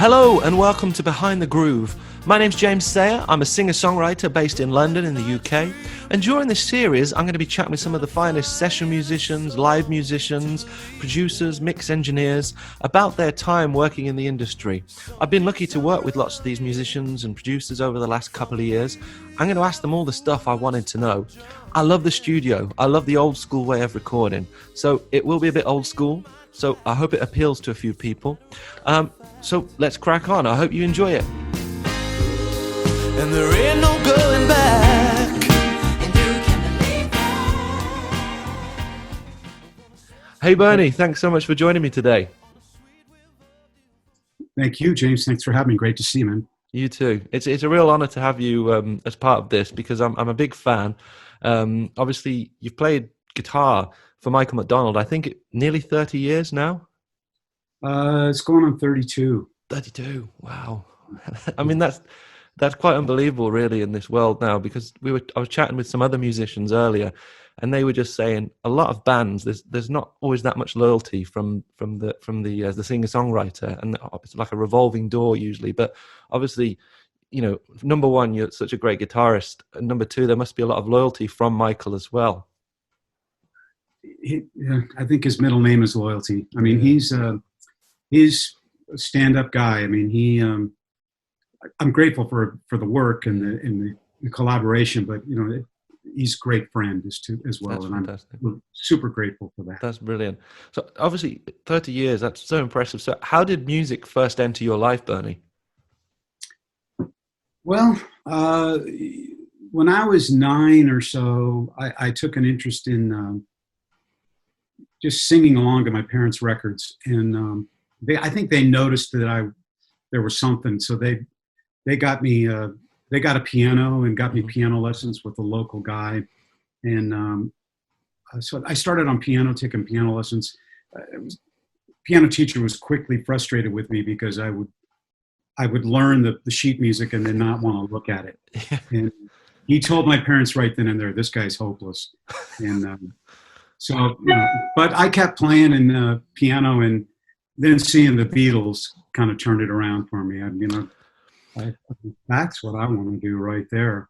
Hello and welcome to Behind the Groove. My name's James Sayer. I'm a singer-songwriter based in London in the UK. And during this series, I'm going to be chatting with some of the finest session musicians, live musicians, producers, mix engineers about their time working in the industry. I've been lucky to work with lots of these musicians and producers over the last couple of years. I'm going to ask them all the stuff I wanted to know. I love the studio. I love the old school way of recording. So it will be a bit old school. So I hope it appeals to a few people. So let's crack on. I hope you enjoy it. And there ain't no going back. Hey Bernie, thanks so much for joining me today. Thank you, James. Thanks for having me. Great to see you, man. You too. It's a real honor to have you as part of this because I'm a big fan. Obviously, you've played guitar for Michael McDonald. I think nearly 30 years now. It's going on 32. 32. Wow. I mean, that's quite unbelievable, really, in this world now. Because I was chatting with some other musicians earlier, and they were just saying a lot of bands there's not always that much loyalty from the singer-songwriter, and it's like a revolving door usually. But obviously, you know, number one, you're such a great guitarist, and number two, there must be a lot of loyalty from Michael as well. I think his middle name is loyalty. I mean, he's a stand-up guy. I mean, I'm grateful for the work and the collaboration, but you know, he's a great friend as well. That's and fantastic. I'm super grateful for that. That's brilliant. So obviously 30 years, that's so impressive. So how did music first enter your life, Bernie? Well, when I was 9 or so, I took an interest in just singing along to my parents' records, and I think they noticed that there was something, so they got me they got a piano and got me piano lessons with a local guy, and so I started on piano, taking piano lessons. Piano teacher was quickly frustrated with me because I would learn the sheet music and then not want to look at it. And he told my parents right then and there, this guy's hopeless. And so, you know, but I kept playing in piano, and then seeing the Beatles kind of turned it around for me. I mean, that's what I want to do right there.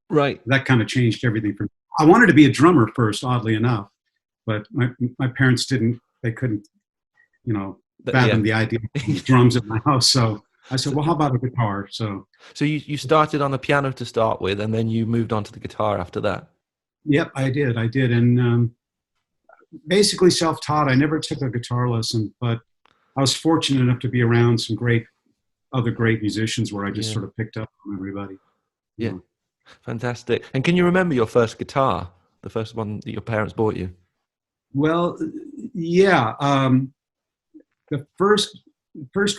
Right. That kind of changed everything for me. I wanted to be a drummer first, oddly enough, but my parents they couldn't, you know, fathom the idea of drums at my house. So I said, well, how about a guitar? So you started on the piano to start with, and then you moved on to the guitar after that. Yep, I did. And basically self-taught. I never took a guitar lesson, but I was fortunate enough to be around some other great musicians where I just sort of picked up from everybody. Yeah. Fantastic. And can you remember your first guitar, the first one that your parents bought you? Well, yeah. The first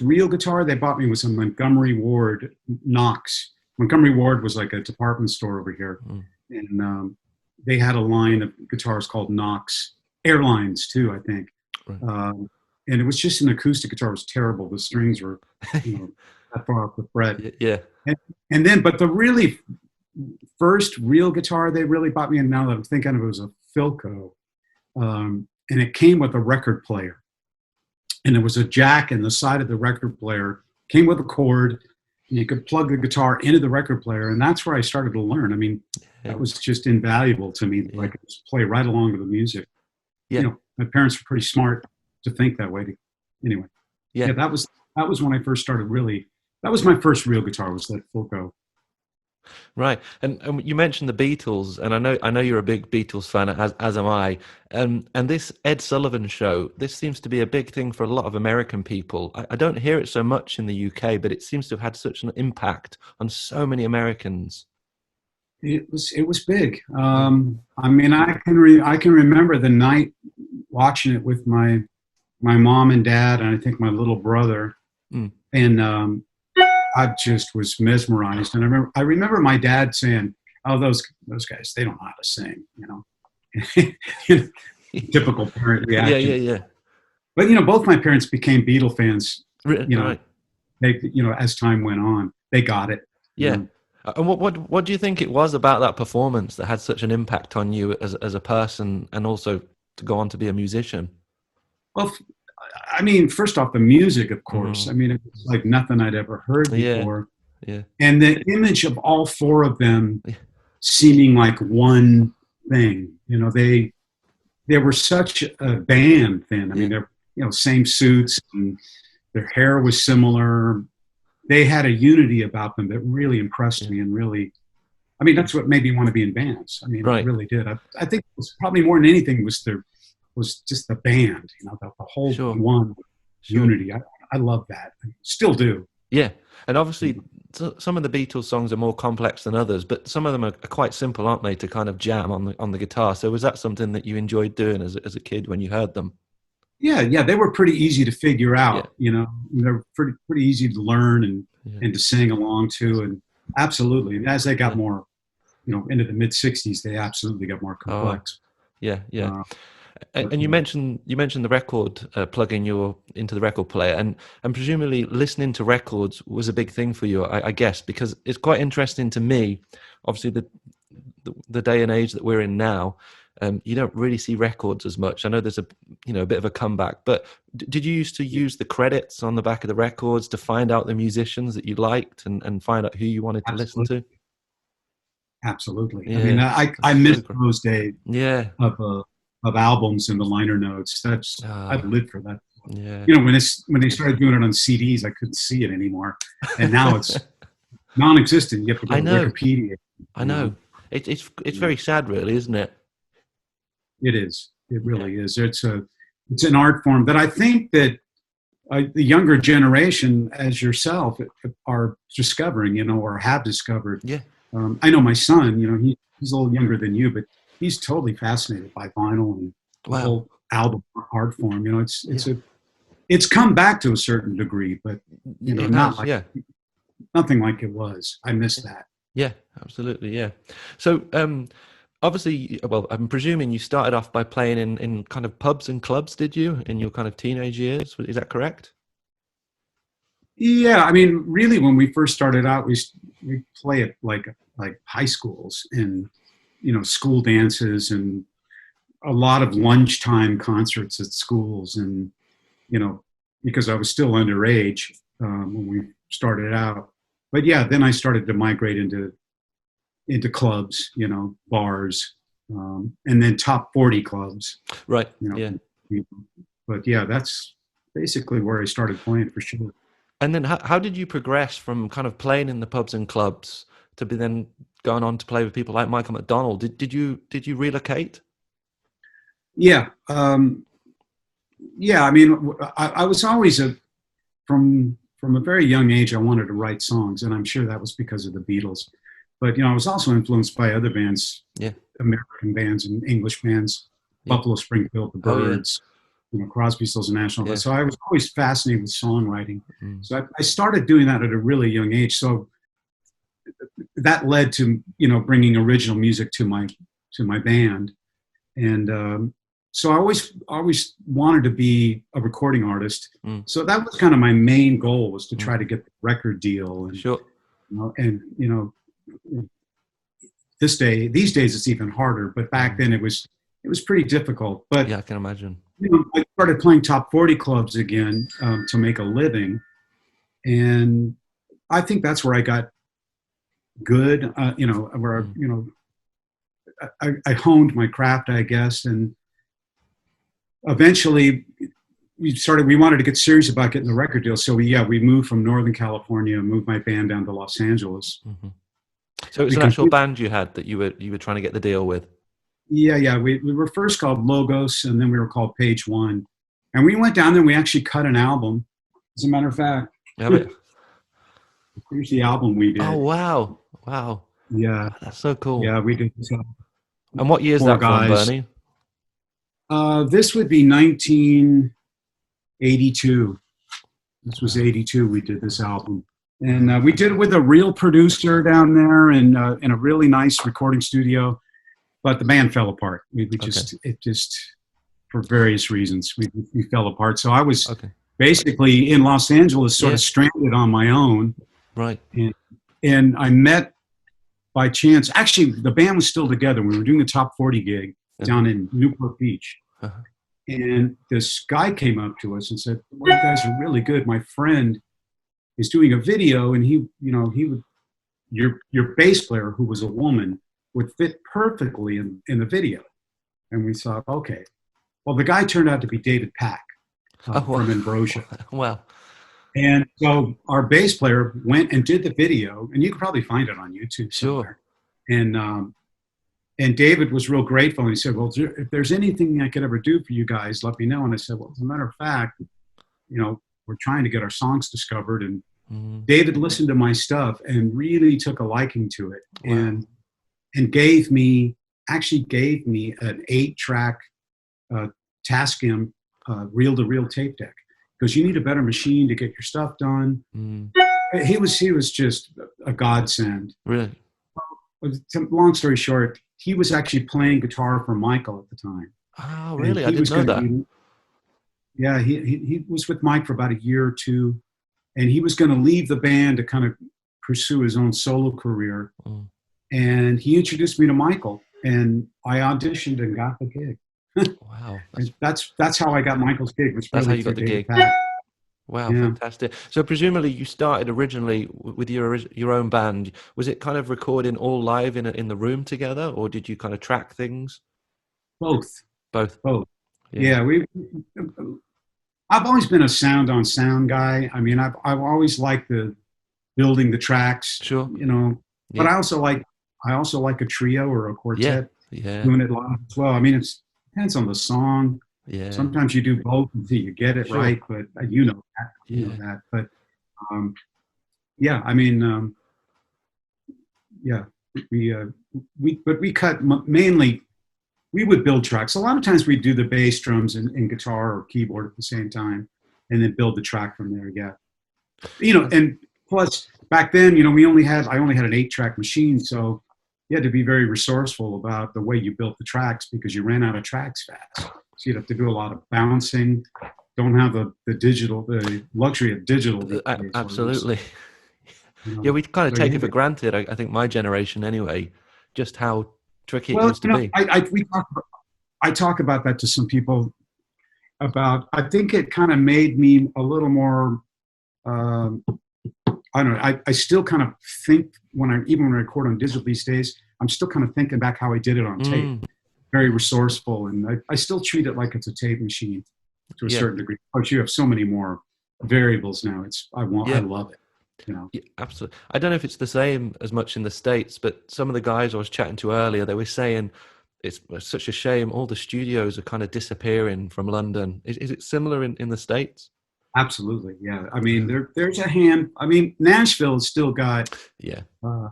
real guitar they bought me was a Montgomery Ward Knox. Montgomery Ward was like a department store over here. And they had a line of guitars called Knox. Airlines too, I think. Right. And it was just an acoustic guitar. It was terrible. The strings were, you know, that far off the fret. Yeah. And then, but the really first real guitar they really bought me, and now that I'm thinking of it, was a Philco. And it came with a record player. And there was a jack in the side of the record player. Came with a cord, and you could plug the guitar into the record player. And that's where I started to learn. I mean, that was just invaluable to me. I could just play right along to the music. Yeah. You know, my parents were pretty smart to think that way. Anyway, that was when I first started really. That was my first real guitar, was that Philco. Right, and you mentioned the Beatles, and I know you're a big Beatles fan, as am I. And this Ed Sullivan show, this seems to be a big thing for a lot of American people. I don't hear it so much in the UK, but it seems to have had such an impact on so many Americans. It was big. I mean, I can remember the night watching it with my mom and dad, and I think my little brother, and I just was mesmerized. And I remember my dad saying, "Oh, those guys, they don't know how to sing," you know. Typical parent reaction. Yeah. But you know, both my parents became Beatle fans. You know, right. They, you know, as time went on, they got it. Yeah. You know? And what do you think it was about that performance that had such an impact on you as a person, and also to go on to be a musician? Well, I mean, first off, the music, of course. I mean, it was like nothing I'd ever heard before. Yeah. And the image of all four of them Yeah. seeming like one thing. You know, they were such a band then. I mean, they're, you know, same suits, and their hair was similar. They had a unity about them that really impressed me, and really, I mean, that's what made me want to be in bands. I mean, it really did. I think it was probably more than anything was just the band, you know, the whole one unity. I love that. I still do. Yeah. And obviously some of the Beatles songs are more complex than others, but some of them are quite simple, aren't they, to kind of jam on the guitar. So was that something that you enjoyed doing as a kid when you heard them? Yeah, they were pretty easy to figure out, you know. They're pretty easy to learn and to sing along to, and absolutely. As they got more, you know, into the mid 60s, they absolutely got more complex. Yeah. And you mentioned the record, plugging into the record player, and presumably listening to records was a big thing for you, I guess, because it's quite interesting to me. Obviously, the day and age that we're in now, you don't really see records as much. I know there's a bit of a comeback, but did you used to use the credits on the back of the records to find out the musicians that you liked and find out who you wanted to listen to? Absolutely. I mean, I miss those days. Yeah. Of albums and the liner notes. I've lived for that. Yeah. You know, when they started doing it on CDs, I couldn't see it anymore, and now it's non-existent. You have to go to Wikipedia. I know. It's very sad, really, isn't it? It is. It really is. It's an art form that I think that the younger generation, as yourself, are discovering, you know, or have discovered. Yeah. I know my son. You know, he's a little younger than you, but he's totally fascinated by vinyl and the whole album art form. You know, it's come back to a certain degree, but you know, nothing like it was. I miss that. Yeah, absolutely. Yeah. So obviously, well, I'm presuming you started off by playing in kind of pubs and clubs, did you, in your kind of teenage years? Is that correct? Yeah, I mean, really, when we first started out, we play at like high schools and, you know, school dances and a lot of lunchtime concerts at schools. And, you know, because I was still underage when we started out. But yeah, then I started to migrate into clubs, you know, bars, and then top 40 clubs. Right. You know, but yeah, that's basically where I started playing for sure. And then how did you progress from kind of playing in the pubs and clubs to be then going on to play with people like Michael McDonald? Did you relocate? Yeah. Yeah. I mean, I was always from a very young age, I wanted to write songs, and I'm sure that was because of the Beatles. But, you know, I was also influenced by other bands, American bands and English bands, Buffalo Springfield, the Byrds, you know, Crosby, Stills and Nash. So I was always fascinated with songwriting. So I started doing that at a really young age. So that led to, you know, bringing original music to my band. And so I always wanted to be a recording artist. So that was kind of my main goal, was to try to get the record deal. And, sure. You know, and, you know, these days it's even harder, but back then it was pretty difficult. But yeah, I can imagine. You know, I started playing top 40 clubs again to make a living, and I think that's where I got good. You know, where you know, I honed my craft, I guess, and eventually we wanted to get serious about getting the record deal. So we moved from Northern California, moved my band down to Los Angeles. Mm-hmm. So it was an actual band you had that you were trying to get the deal with? Yeah. We were first called Logos, and then we were called Page One. And we went down there and we actually cut an album. As a matter of fact, here's the album we did. Oh, wow. Yeah. That's so cool. Yeah, we did. And what year is that from, Bernie? This would be 1982. This was 82 we did this album. And we did it with a real producer down there in a really nice recording studio. But the band fell apart. It just, for various reasons, we fell apart. So I was basically in Los Angeles, sort of stranded on my own. Right. And I met, by chance, actually the band was still together. We were doing a top 40 gig down in Newport Beach. And this guy came up to us and said, "Well, you guys are really good. My friend is doing a video, and he would your bass player, who was a woman, would fit perfectly in the video." And we thought, okay. Well, the guy turned out to be David Pack from Ambrosia. Wow. And so our bass player went and did the video, and you can probably find it on YouTube somewhere. Sure. And David was real grateful, and he said, "Well, if there's anything I could ever do for you guys, let me know." And I said, "Well, as a matter of fact, we're trying to get our songs discovered." And David listened to my stuff and really took a liking to it. Wow. And gave me an 8-track Tascam reel-to-reel tape deck, because you need a better machine to get your stuff done. He was just a godsend. Really? Long story short, he was actually playing guitar for Michael at the time. Oh, really? I didn't know that. Yeah, he was with Mike for about a year or two, and he was going to leave the band to kind of pursue his own solo career. And he introduced me to Michael, and I auditioned and got the gig. Wow. That's how I got Michael's gig. That's how you got the gig. Wow, yeah. Fantastic. So presumably you started originally with your own band. Was it kind of recording all live in the room together, or did you kind of track things? Both. Yeah. I've always been a sound on sound guy. I mean, I've always liked the building the tracks. Sure. Yeah. But I also like a trio or a quartet. Yeah. Doing it live as well. I mean, it depends on the song. Yeah. Sometimes you do both until you get it right, but you know that. But we cut mainly. We would build tracks. A lot of times we'd do the bass, drums, and guitar or keyboard at the same time, and then build the track from there. Yeah. And plus back then, I only had an 8-track machine, so you had to be very resourceful about the way you built the tracks, because you ran out of tracks fast. So you'd have to do a lot of bouncing. Don't have the luxury of digital. Absolutely. Yeah, we kind of take it for granted. I think my generation anyway, just how tricky it used to be. I talk about that to some people. I think it kind of made me a little more. I don't know. I still kind of think when I record on digital these days, I'm still kind of thinking back how I did it on tape. Very resourceful, and I still treat it like it's a tape machine to a certain degree. Of course, you have so many more variables now. I love it. Yeah, absolutely. I don't know if it's the same as much in the States, but some of the guys I was chatting to earlier, they were saying it's such a shame all the studios are kind of disappearing from London. Is it similar in the States? Absolutely, yeah. I mean, there's a hand. I mean, Nashville has still got a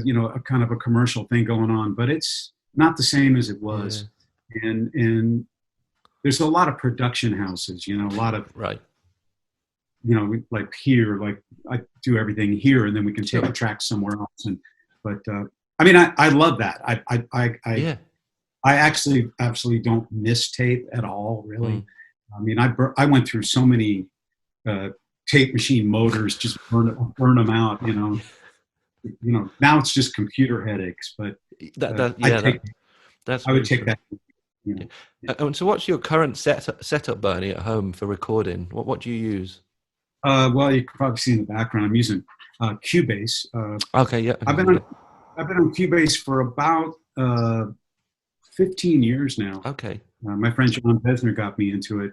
kind of a commercial thing going on, but it's not the same as it was. Yeah. And there's a lot of production houses, a lot of right. Like here, like I do everything here, and then we can take a track somewhere else. But I mean, I love that. I actually absolutely don't miss tape at all, really. I mean, I went through so many tape machine motors, just burn them out. Now it's just computer headaches. But I would take that. And so, what's your current setup, Bernie, at home for recording? What do you use? Well, you can probably see in the background, I'm using Cubase. Okay, yeah. I've been on Cubase for about 15 years now. Okay. My friend John Besner got me into it,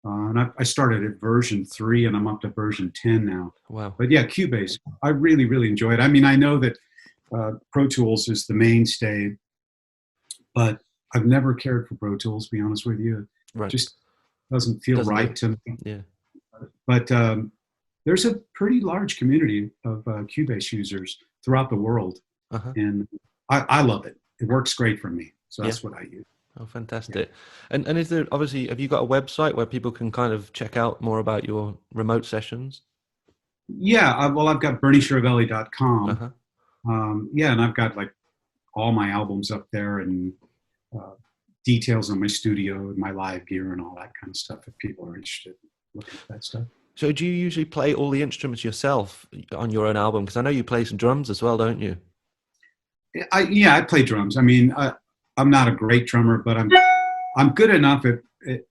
and I started at version 3, and I'm up to version 10 now. Wow. But yeah, Cubase, I really, really enjoy it. I mean, I know that Pro Tools is the mainstay, but I've never cared for Pro Tools, to be honest with you. It just doesn't feel right to me. Yeah. But there's a pretty large community of Cubase users throughout the world, and I love it. It works great for me, so that's what I use. Oh, fantastic! Yeah. And is there obviously, have you got a website where people can kind of check out more about your remote sessions? Yeah, I've got BernieChiaravalle.com. And I've got like all my albums up there and details on my studio and my live gear and all that kind of stuff if people are interested. Look at that stuff. So do you usually play all the instruments yourself on your own album? Because I know you play some drums as well, don't you? I play drums. I mean, I'm not a great drummer, but I'm good enough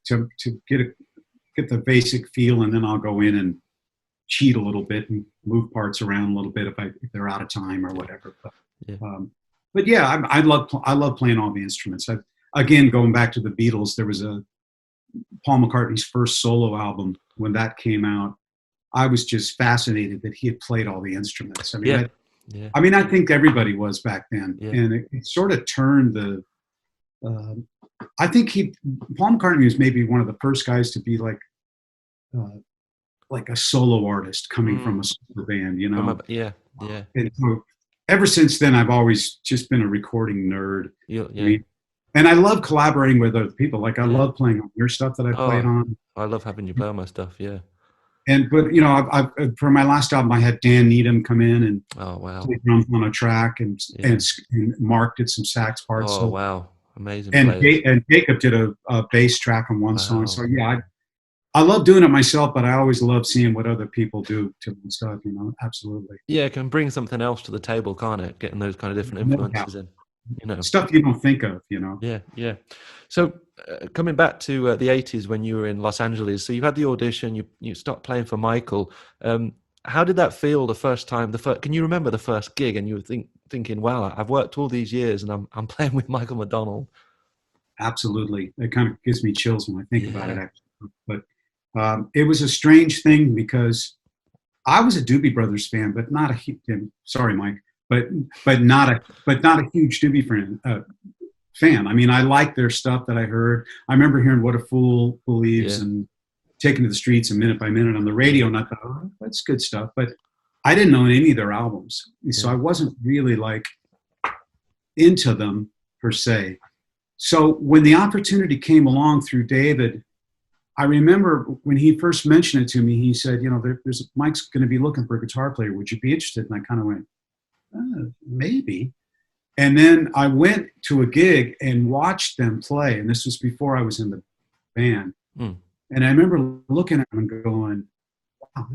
to get the basic feel, and then I'll go in and cheat a little bit and move parts around a little bit if they're out of time or whatever. But yeah, I love playing all the instruments. Again, going back to the Beatles, there was Paul McCartney's first solo album. When that came out, I was just fascinated that he had played all the instruments. I mean, I think everybody was back then, and it sort of turned the. I think Paul McCartney was maybe one of the first guys to be like a solo artist coming from a super band, you know. And so ever since then, I've always just been a recording nerd. I mean, and I love collaborating with other people. Like I love playing on your stuff that I played on. I love having you play on my stuff. Yeah. But you know, I for my last album, I had Dan Needham come in and play drums on a track, and Mark did some sax parts. Oh wow, amazing! And Jacob did a bass track on one song. So yeah, I love doing it myself, but I always love seeing what other people do to stuff. You know, absolutely. Yeah, it can bring something else to the table, can't it? Getting those kind of different influences in. You know, stuff you don't think of, you know. Yeah. So coming back to the 80s when you were in Los Angeles, so you had the audition, you stopped playing for Michael. How did that feel the first time? Can you remember the first gig? And you were thinking, wow, I've worked all these years and I'm playing with Michael McDonald. Absolutely, it kind of gives me chills when I think about it. Actually, but it was a strange thing because I was a Doobie Brothers fan, but not a. Sorry, Mike. But not a huge Doobie fan. I mean, I liked their stuff that I heard. I remember hearing "What a Fool Believes" and "Taken to the Streets" and "Minute by Minute" on the radio, and I thought, oh, that's good stuff. But I didn't know any of their albums, so I wasn't really like into them per se. So when the opportunity came along through David, I remember when he first mentioned it to me, he said, you know, there's Mike's going to be looking for a guitar player. Would you be interested? And I kind of went, maybe. And then I went to a gig and watched them play. And this was before I was in the band. And I remember looking at them and going, wow,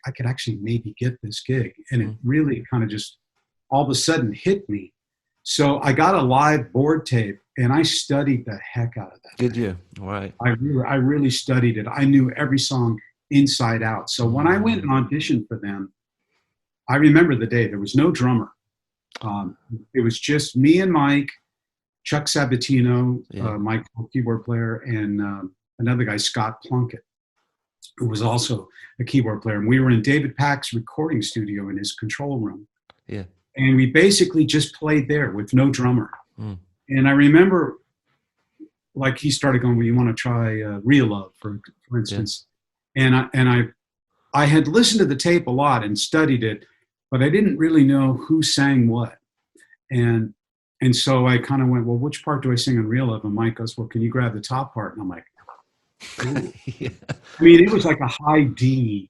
I could actually maybe get this gig. And it really kind of just all of a sudden hit me. So I got a live board tape and I studied the heck out of that. Did you? All right. I really studied it. I knew every song inside out. So when I went and auditioned for them, I remember the day. There was no drummer. It was just me and Mike, Chuck Sabatino, Michael, keyboard player, and another guy, Scott Plunkett, who was also a keyboard player. And we were in David Pack's recording studio in his control room. Yeah. And we basically just played there with no drummer. And I remember, like, he started going, well, you want to try Real Love, for instance. Yeah. And I had listened to the tape a lot and studied it, but I didn't really know who sang what. And so I kind of went, well, which part do I sing on Real Love? And Mike goes, well, can you grab the top part? And I'm like, I mean, it was like a high D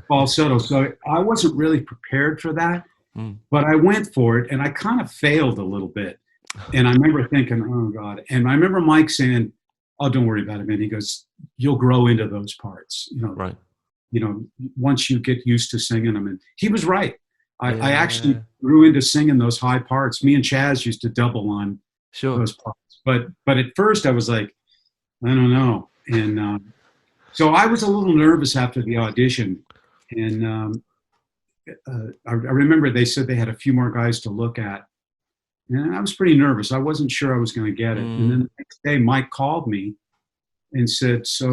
falsetto. So I wasn't really prepared for that, but I went for it and I kind of failed a little bit. And I remember thinking, oh God. And I remember Mike saying, oh, don't worry about it, man. He goes, you'll grow into those parts, you know. Right. You know, once you get used to singing them. And he was right. I actually grew into singing those high parts. Me and Chaz used to double on those parts. But at first I was like, I don't know. And so I was a little nervous after the audition. And I remember they said they had a few more guys to look at. And I was pretty nervous. I wasn't sure I was going to get it. And then the next day, Mike called me and said, so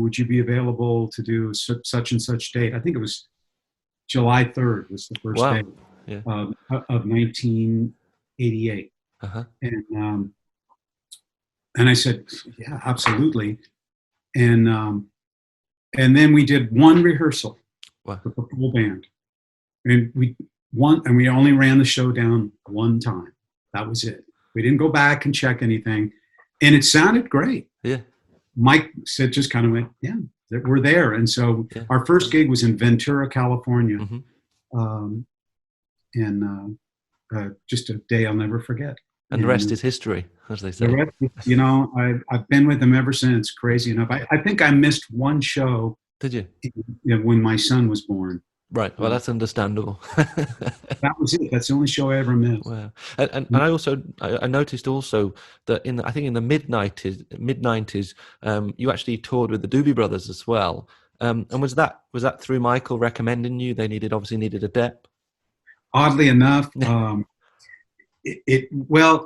would you be available to do such and such date? I think it was July 3rd was the first day of 1988. And I said, yeah, absolutely. And then we did one rehearsal with the full band. And we only ran the show down one time. That was it. We didn't go back and check anything. And it sounded great. Yeah. Mike said, just kind of went, yeah, we're there. And so our first gig was in Ventura, California. Just a day I'll never forget. And the rest is history, as they say. The rest, you know, I've been with them ever since, crazy enough. I think I missed one show. Did you? When my son was born. Right. Well, that's understandable. That was it. That's the only show I ever missed. Wow. And I also I noticed also that I think in the mid nineties, you actually toured with the Doobie Brothers as well. And was that through Michael recommending you? They obviously needed a dep. Oddly enough, well,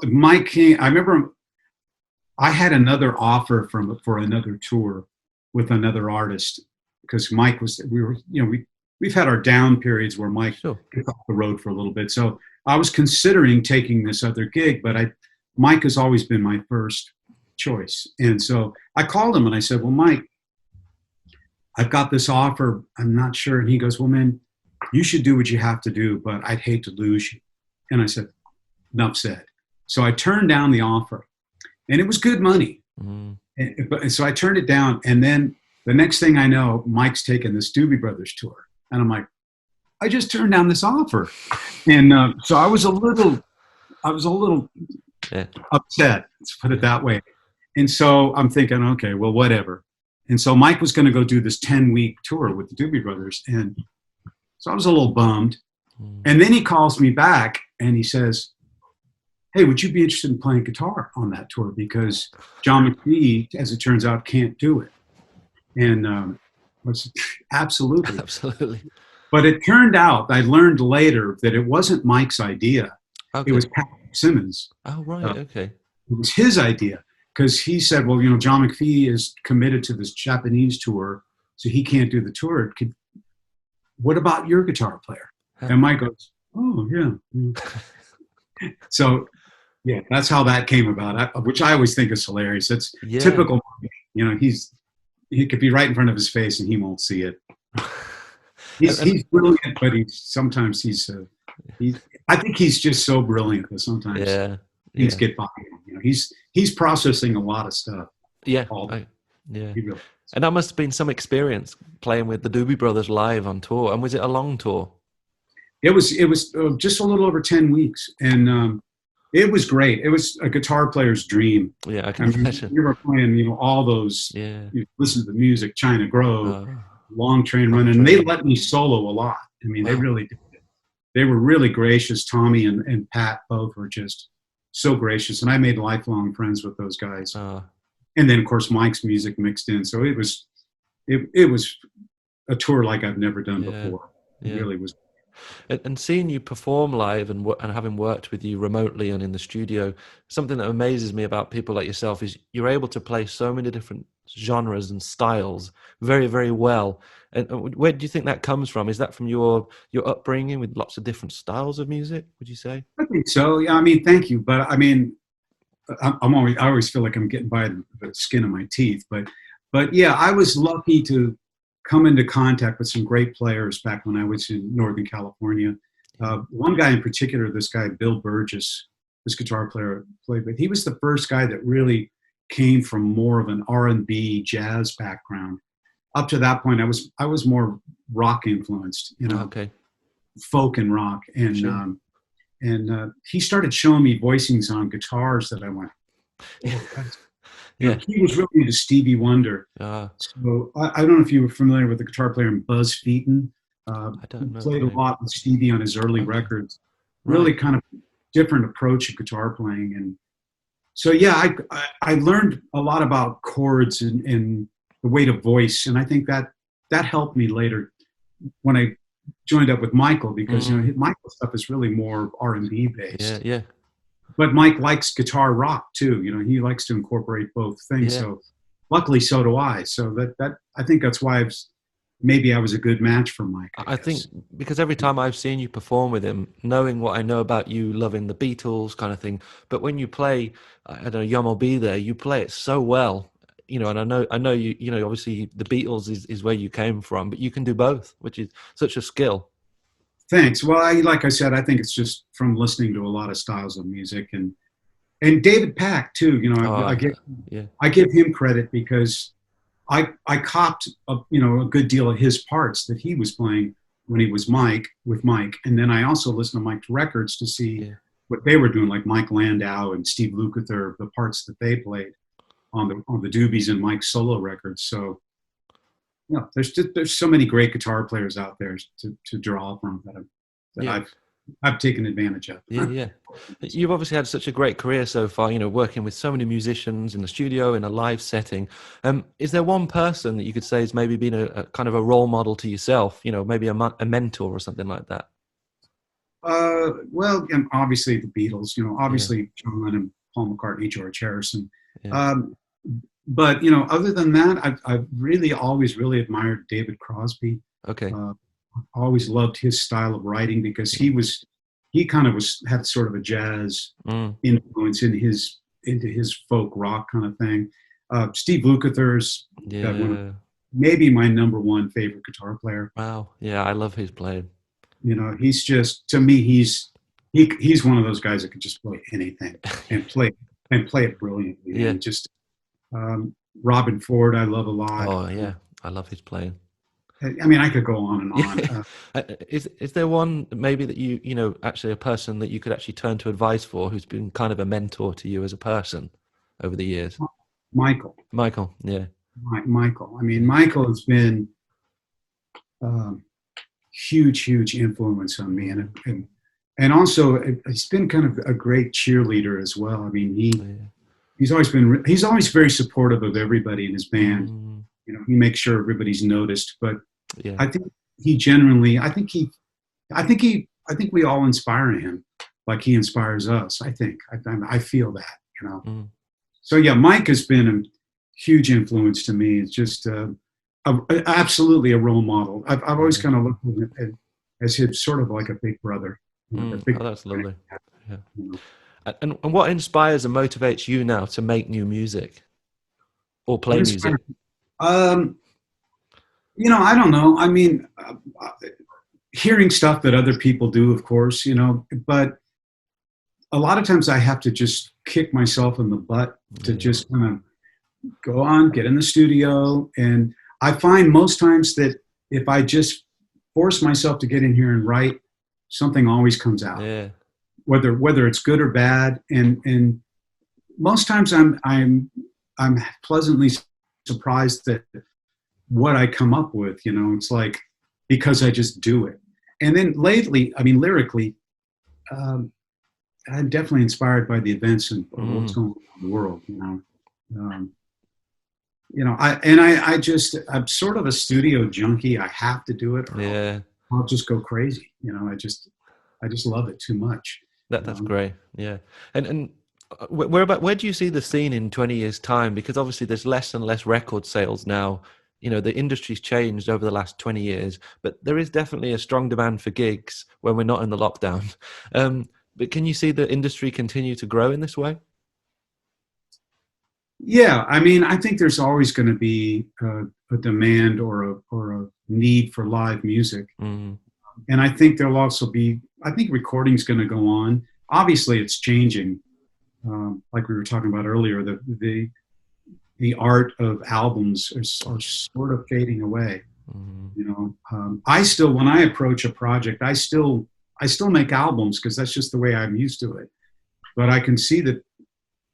Mike came. I remember I had another offer for another tour with another artist because Mike was. We were, we've had our down periods where Mike Sure. took off the road for a little bit. So I was considering taking this other gig, but Mike has always been my first choice. And so I called him and I said, well, Mike, I've got this offer. I'm not sure. And he goes, well, man, you should do what you have to do, but I'd hate to lose you. And I said, enough said. So I turned down the offer and it was good money. And so I turned it down. And then the next thing I know, Mike's taking this Doobie Brothers tour. And I'm like, I just turned down this offer. And so I was a little upset, let's put it that way. And so I'm thinking, okay, well, whatever. And so Mike was going to go do this 10-week tour with the Doobie Brothers. And so I was a little bummed. And then he calls me back and he says, hey, would you be interested in playing guitar on that tour? Because John McPhee, as it turns out, can't do it. And absolutely. Absolutely. But it turned out, I learned later that it wasn't Mike's idea. Okay. It was Pat Simmons. Oh, right. Okay. It was his idea because he said, well, John McPhee is committed to this Japanese tour, so he can't do the tour. What about your guitar player? And Mike goes, oh, yeah. So, yeah, that's how that came about, which I always think is hilarious. It's typical. He could be right in front of his face and he won't see it. He's brilliant, but sometimes I think he's just so brilliant that sometimes things get by him. He's processing a lot of stuff. Yeah. He really and that must have been some experience playing with the Doobie Brothers live on tour. And was it a long tour? It was just a little over 10 weeks. And it was great. It was a guitar player's dream. Yeah, I can imagine. We were playing, all those, you listen to the music, China Grove, Long Train Running, and they let me solo a lot. I mean, they really did. They were really gracious. Tommy and Pat both were just so gracious, and I made lifelong friends with those guys. And then, of course, Mike's music mixed in, so it was a tour like I've never done before. It really was. And seeing you perform live and having worked with you remotely and in the studio, something that amazes me about people like yourself is you're able to play so many different genres and styles very, very well. And where do you think that comes from? Is that from your upbringing with lots of different styles of music, would you say? I think so. Yeah, I mean, thank you. But I mean, I always feel like I'm getting by the skin of my teeth. But yeah, I was lucky to come into contact with some great players back when I was in Northern California. One guy in particular, this guy, Bill Burgess, this guitar player played with, he was the first guy that really came from more of an R&B jazz background. Up to that point, I was more rock influenced, folk and rock. And, and he started showing me voicings on guitars that I went, he was really into Stevie Wonder. So I don't know if you were familiar with the guitar player Buzz Featon. I don't know. Played a lot with Stevie on his early records. Really kind of different approach of guitar playing. And so, yeah, I learned a lot about chords and the way to voice. And I think that helped me later when I joined up with Michael because, Michael's stuff is really more R&B based. Yeah. But Mike likes guitar rock too. He likes to incorporate both things. Yeah. So luckily, so do I. So that I think that's why maybe I was a good match for Mike. I think because every time I've seen you perform with him, knowing what I know about you, loving the Beatles kind of thing, but when you play, I don't know, Yum I'll Be There, you play it so well. And I know you. Obviously the Beatles is where you came from, but you can do both, which is such a skill. Thanks. Well, like I said, I think it's just from listening to a lot of styles of music and David Pack too. I give him credit because I copped a good deal of his parts that he was playing when he was with Mike, and then I also listened to Mike's records to see what they were doing, like Mike Landau and Steve Lukather, the parts that they played on the Doobies and Mike's solo records. So there's so many great guitar players out there to draw from that Yeah. I've taken advantage of. Yeah, yeah. You've obviously had such a great career so far, working with so many musicians in the studio, in a live setting. Is there one person that you could say has maybe been a kind of a role model to yourself, maybe a mentor or something like that? Well, and obviously the Beatles, Yeah, obviously John Lennon, Paul McCartney, George Harrison. yeah. But, other than that, I've really always really admired David Crosby. Okay. Always loved his style of writing because he kind of had sort of a jazz influence into his folk rock kind of thing. Steve Lukather's Yeah. maybe my number one favorite guitar player. Wow. Yeah, I love his playing. He's just, to me, he's one of those guys that can just play anything and play it brilliantly. Yeah. And just Robin Ford, I love a lot. Oh, yeah. I love his playing. I mean, I could go on and on. Is there one maybe that actually a person that you could actually turn to advice for who's been kind of a mentor to you as a person over the years? Michael, yeah. Michael. I mean, Michael has been huge influence on me, and also he's been kind of a great cheerleader as well. I mean, he's always very supportive of everybody in his band. He makes sure everybody's noticed, but Yeah. I think he genuinely, I think we all inspire him like he inspires us. I feel that, So yeah, Mike has been a huge influence to me. It's just absolutely a role model. I've always kind of looked at him as his sort of like a big brother. That's lovely. Yeah. And what inspires and motivates you now to make new music or play music? I don't know. I mean, hearing stuff that other people do, of course, but a lot of times I have to just kick myself in the butt to just kind of go on, get in the studio. And I find most times that if I just force myself to get in here and write, something always comes out. Yeah. Whether it's good or bad. And most times I'm pleasantly surprised that what I come up with, it's like, because I just do it. And then lately, I mean, lyrically, I'm definitely inspired by the events and what's going on in the world, I'm sort of a studio junkie. I have to do it, or I'll just go crazy. I just love it too much. That's great. Yeah. And where do you see the scene in 20 years time? Because obviously there's less and less record sales now. The industry's changed over the last 20 years, but there is definitely a strong demand for gigs when we're not in the lockdown. But can you see the industry continue to grow in this way? Yeah, I mean, I think there's always going to be a demand or a need for live music. And I think there'll also be, I think recording's going to go on. Obviously, it's changing. Like we were talking about earlier, the art of albums are sort of fading away. I still, when I approach a project, I still make albums because that's just the way I'm used to it. But I can see that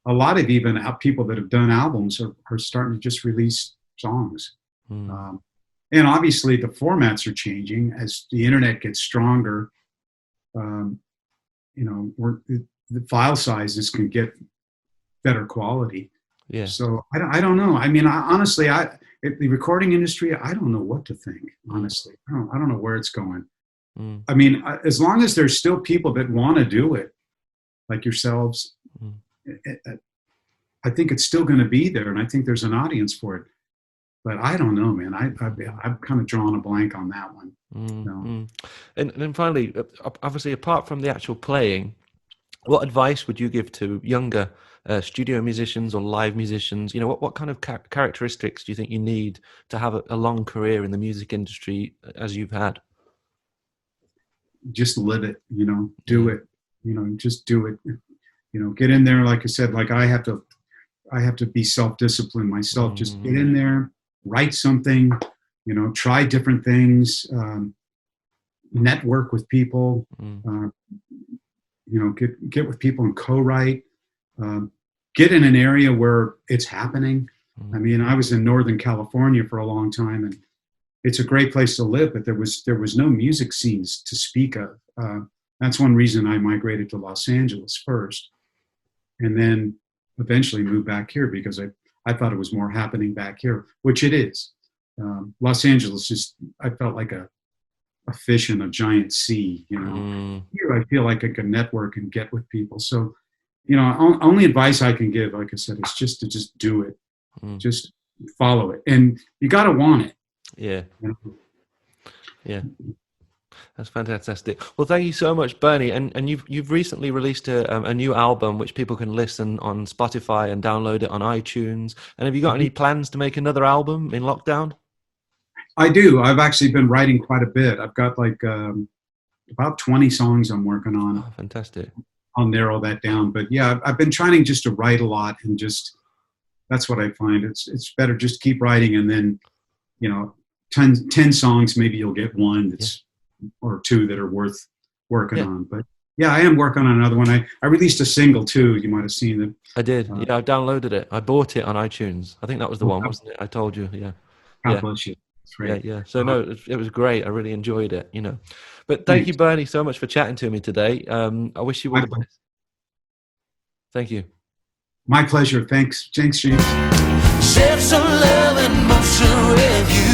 a lot of even people that have done albums are starting to just release songs. And obviously the formats are changing as the internet gets stronger. The file sizes can get better quality. Yeah. So I don't know. I mean, honestly, the recording industry, I don't know what to think. Honestly, I don't know where it's going. I mean, as long as there's still people that want to do it, like yourselves, I think it's still going to be there, and I think there's an audience for it. But I don't know, man. I've kind of drawn a blank on that one. And then finally, obviously, apart from the actual playing, what advice would you give to younger studio musicians or live musicians? What kind of characteristics do you think you need to have a long career in the music industry as you've had? Just live it, do it, just do it, get in there. Like I said, like I have to be self-disciplined myself. Just get in there, write something, try different things, network with people, get with people and co-write, get in an area where it's happening. I mean, I was in Northern California for a long time, and it's a great place to live, but there was no music scenes to speak of. That's one reason I migrated to Los Angeles first, and then eventually moved back here because I thought it was more happening back here, which it is. Los Angeles just, I felt like a fish in a giant sea, you know. Here I feel like I can network and get with people. So, you know, only advice I can give, like I said, is just to just do it. Just follow it. And you got to want it. Yeah. You know? Yeah. That's fantastic. Well, thank you so much, Bernie. And you've recently released a new album which people can listen on Spotify and download it on iTunes. And have you got any plans to make another album in lockdown? I do. I've actually been writing quite a bit. I've got like about 20 songs I'm working on. Oh, fantastic. I'll narrow that down. But yeah, I've been trying just to write a lot, and just, that's what I find. It's better just keep writing, and then, you know, 10 songs, maybe you'll get one that's or two that are worth working on. But yeah, I am working on another one. I released a single too. You might have seen it. I did. Yeah, I downloaded it. I bought it on iTunes. I think that was the one, wasn't it? I told you. Yeah. God bless you. Yeah. So no, it was great. I really enjoyed it, you know. But thank you, Bernie, so much for chatting to me today. I wish you all the best. Thank you. My pleasure. Thanks, James. Share some love and motion with you.